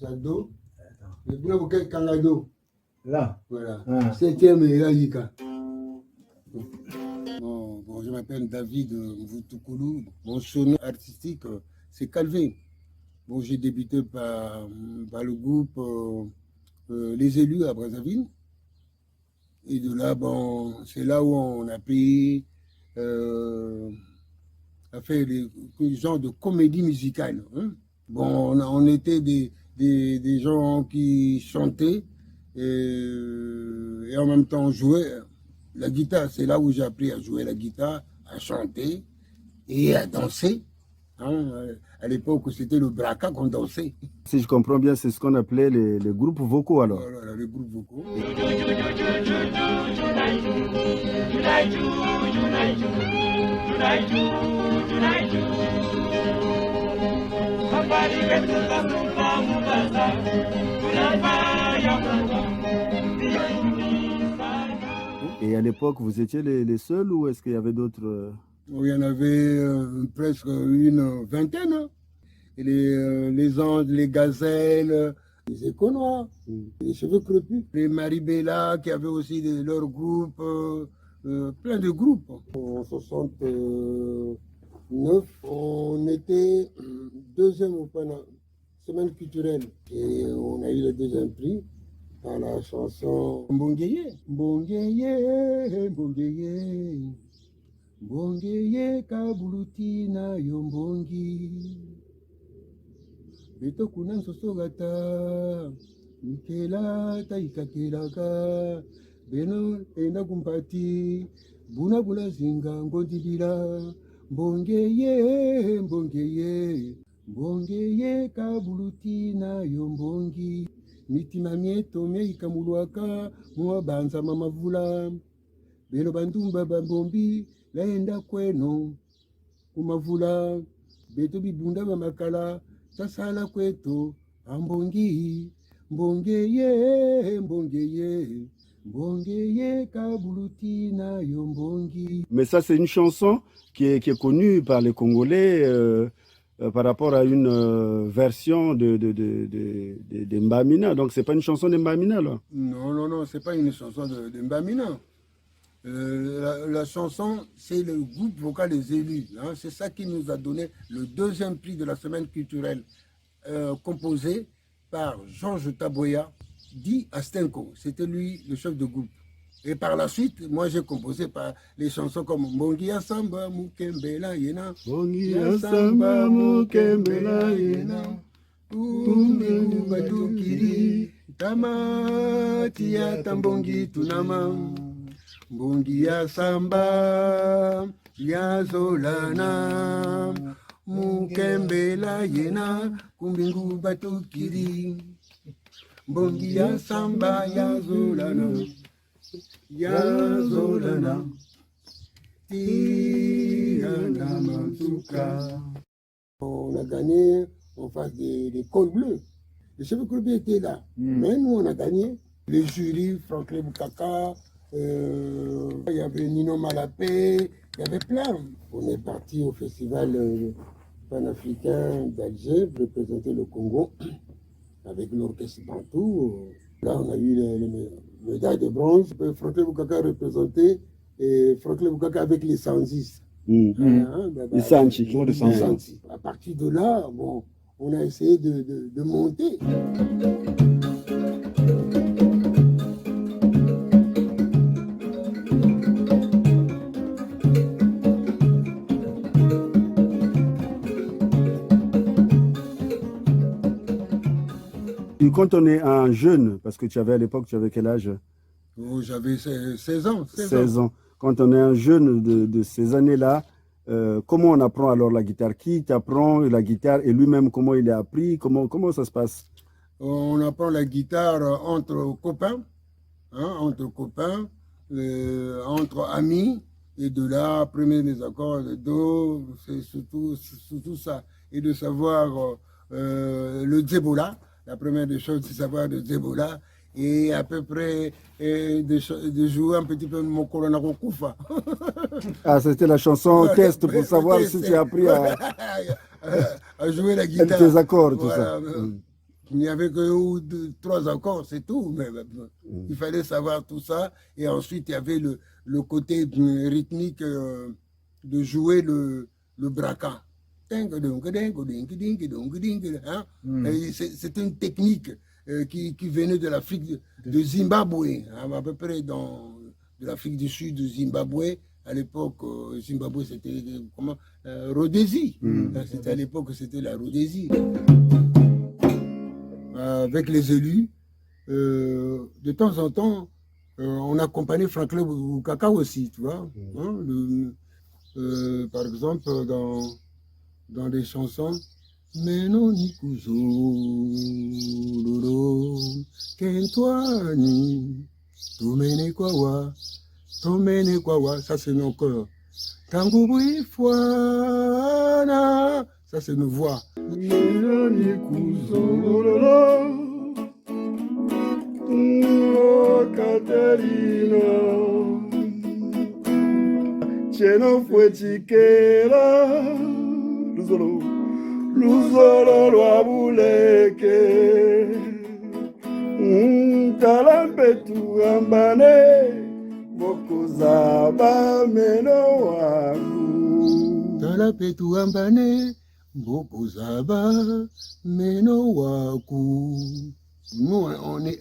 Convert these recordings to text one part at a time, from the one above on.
Ça do. Le boulot auquel Kangado. Là. Voilà. Ah. 7e et là, Yika. Bon, je m'appelle David Mvoutoukulu. Mon surnom artistique, c'est Calvé. Bon, j'ai débuté par le groupe Les Élus à Brazzaville. Et de là, bon, c'est là où on a pris à faire des genres de comédie musicale. Hein. Bon, on était des gens qui chantaient et en même temps on jouait la guitare. C'est là où j'ai appris à jouer la guitare, à chanter et à danser. Hein. À l'époque, c'était le braca qu'on dansait. Si je comprends bien, c'est ce qu'on appelait les groupes vocaux alors. Voilà, les groupes vocaux. Et à l'époque, vous étiez les seuls ou est-ce qu'il y avait d'autres? Il y en avait presque une vingtaine. Hein. Et les anges, les gazelles, les échos noirs, les cheveux crépus, les Maribella qui avaient aussi leur groupe, plein de groupes. En 69, on était deuxième au semaine culturelle et on a eu le deuxième prix par la chanson Mbongeye. Mbongeye, Mbongeye, Mbongeye kabuluti na yombongi. Beto kuna sosogata, Mikela taikakelaka, Beno enda kumpati, Buna bula zinga ngodibira, Mbongeye, Mbongeye, Mbongeye kabuluti na yombongi. Mitima mieto meika muluaka, Mua banza mamavula, Beno bandumba bambombi, Laenda kweno, Kumavula, Beto bibunda bamakala, Sasala kweto, ambongi, mbongeye, mbongeye, mbongeye kabuluti na yombongi. Mais ça, c'est une chanson qui est connue par les Congolais par rapport à une version de Mbamina. Donc, c'est pas une chanson de Mbamina, là? Non, c'est pas une chanson de Mbamina. La chanson, c'est le groupe vocal des élus. Hein. C'est ça qui nous a donné le deuxième prix de la semaine culturelle, composé par Georges Taboya, dit Astenko. C'était lui le chef de groupe. Et par la suite, moi j'ai composé par les chansons comme Mbongia Samba Mukembela Yena, Mbongia Samba Mukembela Yena, Tumbi Badukiri, Tamati ya Tambongi Tunama. Mbongi ya samba ya zolana mukembela yena kumbingu batukiri. Mbongi ya samba ya zolana tirana mansuka. On a gagné en face des cols bleus. Les cheveux crépus étaient là, mais nous on a gagné. Les jurys, Franklin Boukaka, il y avait Nino Malapé, il y avait plein. On est parti au festival panafricain d'Alger, représenter le Congo, avec l'orchestre Bantou. Là, on a eu les médailles de bronze. Franklin Boukaka représenté, et Franklin Boukaka avec les Sanzis. Les Sanchi. À partir de là, bon, on a essayé de monter. Quand on est un jeune, parce que tu avais à l'époque, tu avais quel âge? Oh, j'avais 16 ans. 16 ans. Quand on est un jeune de ces années-là, comment on apprend alors la guitare? Qui t'apprend la guitare et lui-même, comment il a appris? Comment ça se passe? On apprend la guitare entre copains, entre amis. Et de là, premier les accords de Do, c'est surtout ça. Et de savoir le dzebola. La première des choses, c'est savoir le dzebola. Et à peu près de jouer un petit peu mon Corona Rokufa. Ah, c'était la chanson test pour savoir si tu as appris à jouer la guitare. Tes accords, tout ça. il n'y avait que 3 accords, c'est tout. Mais il fallait savoir tout ça. Et ensuite, il y avait le côté rythmique de jouer le braca. Hein? C'était une technique qui venait de l'Afrique de Zimbabwe, hein, à peu près de l'Afrique du Sud, de Zimbabwe. À l'époque, Zimbabwe, c'était comment Rhodésie. C'était à l'époque, c'était la Rhodésie. Avec les élus, de temps en temps, on accompagnait Franklin Boukaka aussi, tu vois. Hein, par exemple, dans des chansons, Meno Nikuzo, Lolo, Kentoani, Tomene Kwawa, ça c'est nos cœurs. Tangoubri Fouana, ça c'est nos voix. Meno Nikuzo, Lolo, Katerina, Cheno Fuetikera, Luzolo. Luzolo lwabuleke Talampetu ambane Bokozaba meno waku Talampetu ambane Bokozaba meno waku. Nous,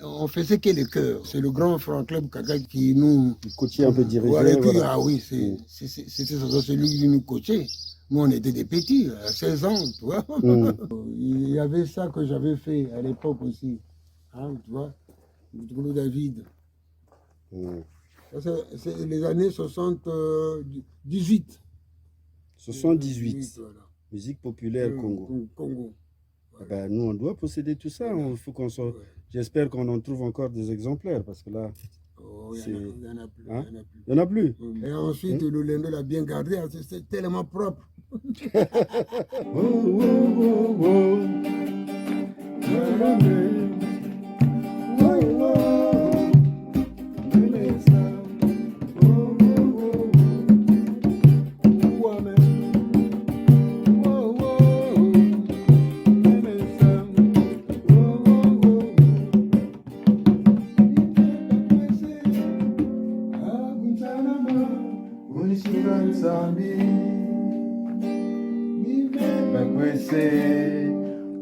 on faisait que le chœur. C'est le grand Franklin Boukaka qui nous... coachait un peu, dirigeait. Voilà. Ah oui, c'était celui qui nous coachait. Nous, on était des petits, à 16 ans, tu vois. Il y avait ça que j'avais fait à l'époque aussi. Hein, tu vois, le David. C'est les années 78. 78. Voilà. Musique populaire Congo. Congo. Voilà. Ben, nous, on doit posséder tout ça. Il faut qu'on soit... J'espère qu'on en trouve encore des exemplaires, parce que là... Oh, il y en a plus. Hein? Il n'y en a plus. Et ensuite, le Lendo l'a bien gardé, c'est tellement propre.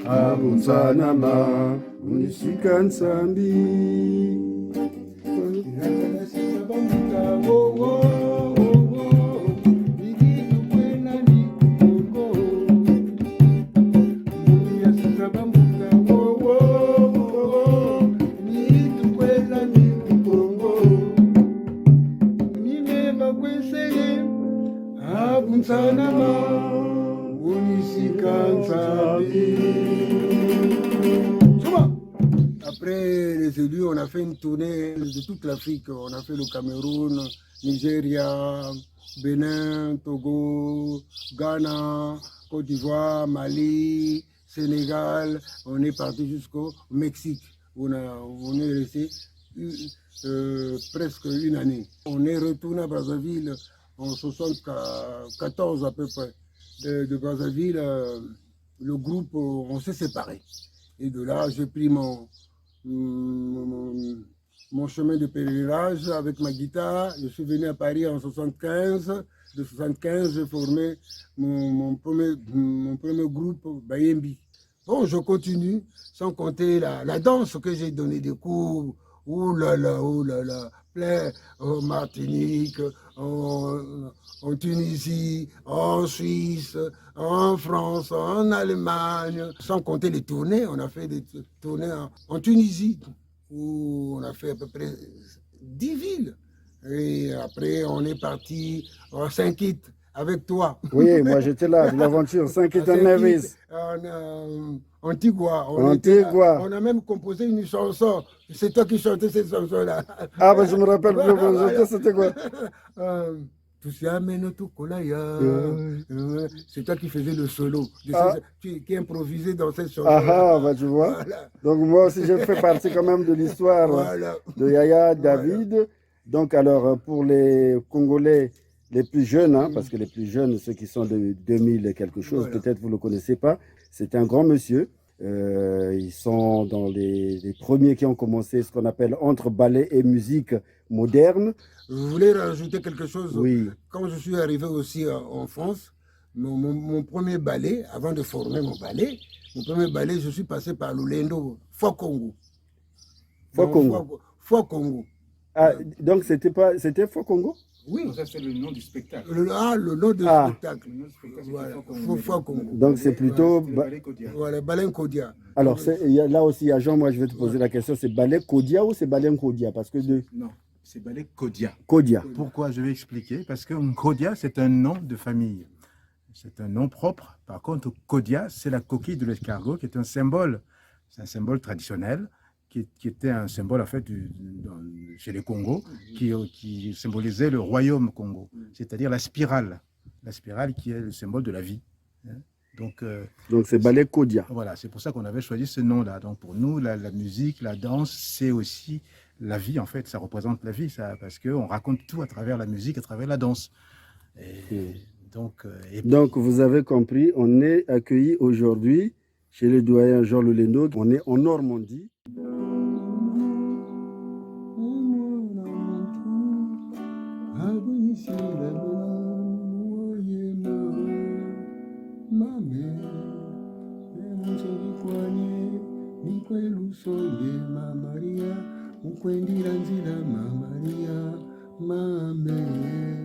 Abunzanama unisika nsambi Après les élus, on a fait une tournée de toute l'Afrique. On a fait le Cameroun, Nigeria, Bénin, Togo, Ghana, Côte d'Ivoire, Mali, Sénégal. On est parti jusqu'au Mexique. On est resté presque une année. On est retourné à Brazzaville en 74 à peu près. De Brazzaville, le groupe, on s'est séparés. Et de là, j'ai pris mon chemin de pèlerinage avec ma guitare. Je suis venu à Paris en 75. De 75, j'ai formé mon premier groupe, Bayembi. Bon, je continue, sans compter la danse que j'ai donné des cours. Oh là là, plein en Martinique, en Tunisie, en Suisse, en France, en Allemagne, sans compter les tournées. On a fait des tournées en Tunisie, où on a fait à peu près 10 villes. Et après, on est parti à Saint-Kitts avec toi. Oui, moi j'étais là, de l'aventure, Saint-Kitts and Nevis. Antigua. On a même composé une chanson. C'est toi qui chantais cette chanson-là. Ah, ben je me rappelle plus, c'était quoi? C'est toi qui faisais le solo, qui improvisait dans cette chanson. Ah, bah, tu vois. Voilà. Donc moi aussi, je fais partie quand même de l'histoire de Yaya David. Donc alors, pour les Congolais les plus jeunes, hein, parce que les plus jeunes, ceux qui sont de 2000 et quelque chose, peut-être vous ne le connaissez pas, c'est un grand monsieur. Ils sont dans les premiers qui ont commencé ce qu'on appelle entre ballet et musique moderne. Je voulais rajouter quelque chose. Oui, Quand je suis arrivé aussi en France, mon premier ballet, avant de former mon premier ballet, je suis passé par l'Olendo, Fort Congo. Fort Congo. Fort Congo. Ah, donc c'était Fort Congo? Oui. Donc ça, c'est le nom du spectacle. Le nom du Ah. spectacle. Le nom du spectacle, Voilà. c'était Fort Congo. Donc c'est plutôt... C'était le ballet Kodia. Voilà, ballet Kodia. Alors là aussi, il y a Jean, moi je vais te poser la question, c'est ballet Kodia ou c'est ballet Kodia? Parce que de Non, c'est ballet Kodia. Kodia. Pourquoi? Je vais expliquer. Parce que Kodia, c'est un nom de famille. C'est un nom propre. Par contre, Kodia, c'est la coquille de l'escargot qui est un symbole. C'est un symbole traditionnel qui était un symbole en fait chez les Congos qui symbolisait le royaume Congo, c'est-à-dire la spirale qui est le symbole de la vie. Donc c'est ballet Kodia. voilà, c'est pour ça qu'on avait choisi ce nom-là. Donc pour nous, la musique, la danse, c'est aussi la vie en fait. Ça représente la vie, ça, parce qu'on raconte tout à travers la musique, à travers la danse. Donc vous avez compris, on est accueilli aujourd'hui chez le doyen Jean Lolendo. On est en Normandie. Maria,